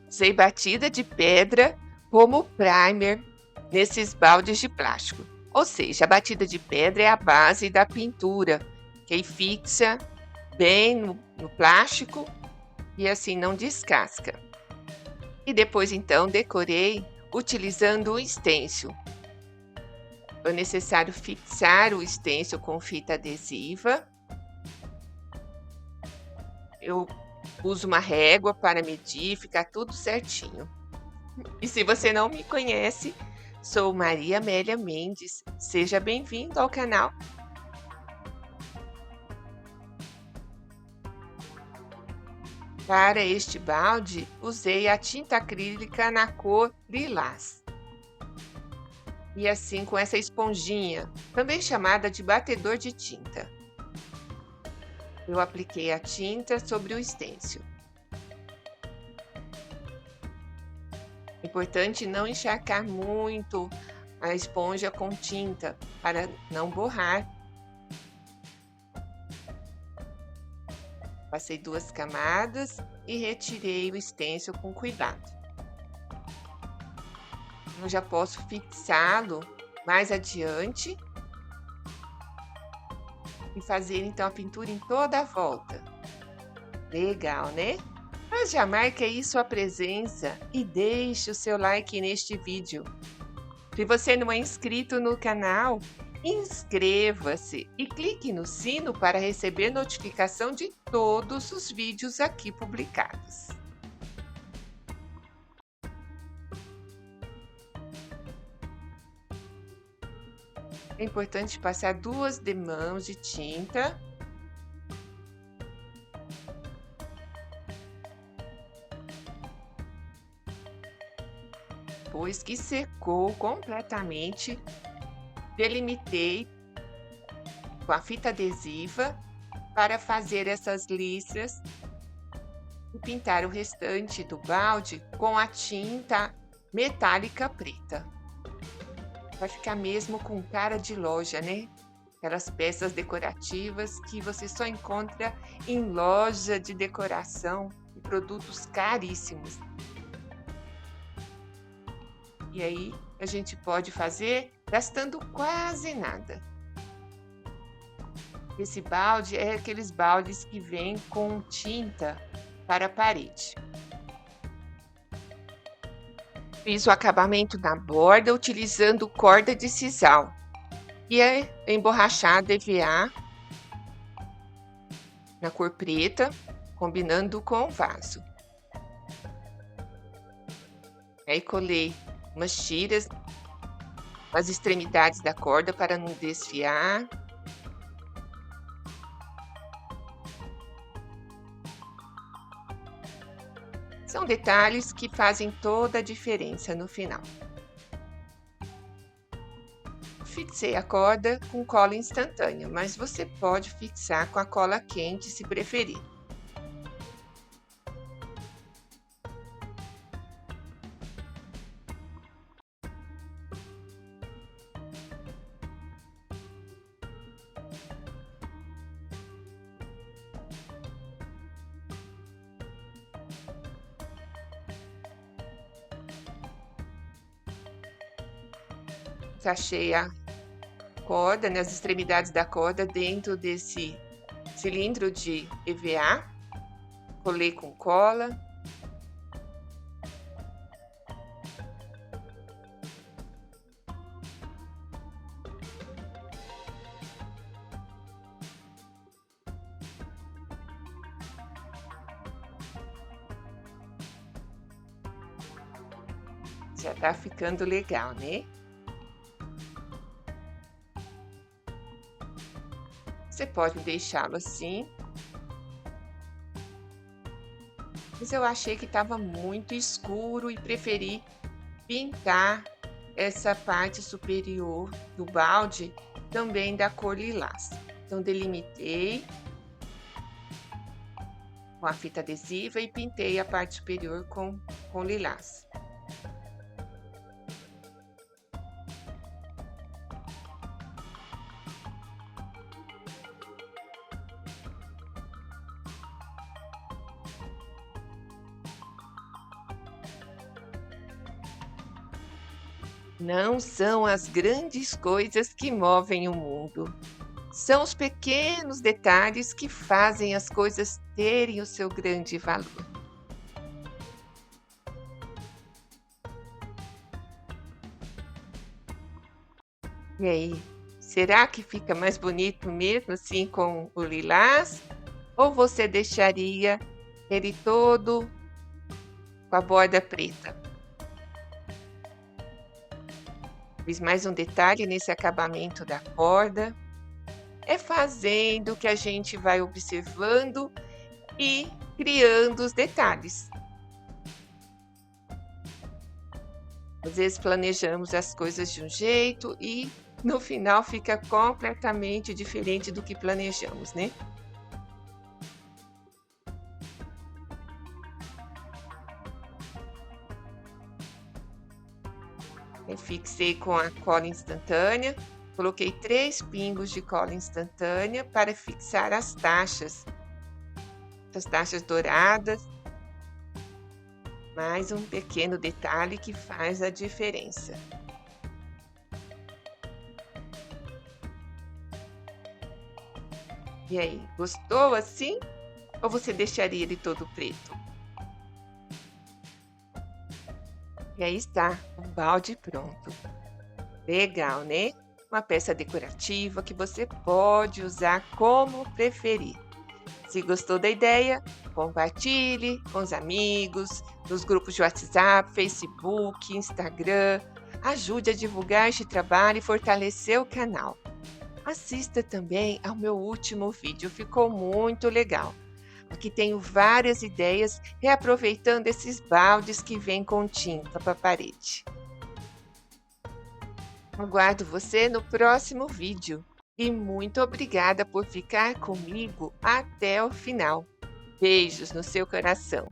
Usei batida de pedra como primer nesses baldes de plástico. Ou seja, a batida de pedra é a base da pintura, que aí fixa bem no plástico e assim não descasca. E depois então decorei utilizando o stencil. É necessário fixar o stencil com fita adesiva. Eu uso uma régua para medir, ficar tudo certinho. E se você não me conhece, sou Maria Amélia Mendes. Seja bem-vindo ao canal. Para este balde, usei a tinta acrílica na cor lilás. E assim com essa esponjinha, também chamada de batedor de tinta. Eu apliquei a tinta sobre o stencil. Importante não encharcar muito a esponja com tinta para não borrar. Passei 2 camadas e retirei o stencil com cuidado. Eu já posso fixá-lo mais adiante e fazer então a pintura em toda a volta. Legal, né? Mas já marque aí sua presença e deixe o seu like neste vídeo. Se você não é inscrito no canal, inscreva-se e clique no sino para receber notificação de todos os vídeos aqui publicados. É importante passar 2 demãos de tinta. Depois que secou completamente, delimitei com a fita adesiva para fazer essas listras e pintar o restante do balde com a tinta metálica preta. Vai ficar mesmo com cara de loja, né? Aquelas peças decorativas que você só encontra em loja de decoração e produtos caríssimos. E aí a gente pode fazer gastando quase nada. Esse balde é aqueles baldes que vêm com tinta para a parede. Fiz o acabamento na borda utilizando corda de sisal e é emborrachado EVA na cor preta, combinando com o vaso. Aí colei umas tiras nas extremidades da corda para não desfiar. São detalhes que fazem toda a diferença no final. Fixei a corda com cola instantânea, mas você pode fixar com a cola quente se preferir. Encaixei a corda, nas extremidades da corda, dentro desse cilindro de EVA, colei com cola. Já tá ficando legal, né? Você pode deixá-lo assim. Mas eu achei que estava muito escuro e preferi pintar essa parte superior do balde também da cor lilás. Então delimitei com a fita adesiva e pintei a parte superior com lilás. Não são as grandes coisas que movem o mundo. São os pequenos detalhes que fazem as coisas terem o seu grande valor. E aí, será que fica mais bonito mesmo assim com o lilás? Ou você deixaria ele todo com a borda preta? Fiz mais um detalhe nesse acabamento da corda. É fazendo que a gente vai observando e criando os detalhes. Às vezes planejamos as coisas de um jeito e no final fica completamente diferente do que planejamos, né? Eu fixei com a cola instantânea, coloquei 3 pingos de cola instantânea para fixar as taxas douradas, mais um pequeno detalhe que faz a diferença. E aí, gostou assim? Ou você deixaria ele todo preto? E aí está, o balde pronto. Legal, né? Uma peça decorativa que você pode usar como preferir. Se gostou da ideia, compartilhe com os amigos, nos grupos de WhatsApp, Facebook, Instagram. Ajude a divulgar este trabalho e fortalecer o canal. Assista também ao meu último vídeo, ficou muito legal. Aqui tenho várias ideias reaproveitando esses baldes que vêm com tinta para a parede. Aguardo você no próximo vídeo e muito obrigada por ficar comigo até o final. Beijos no seu coração.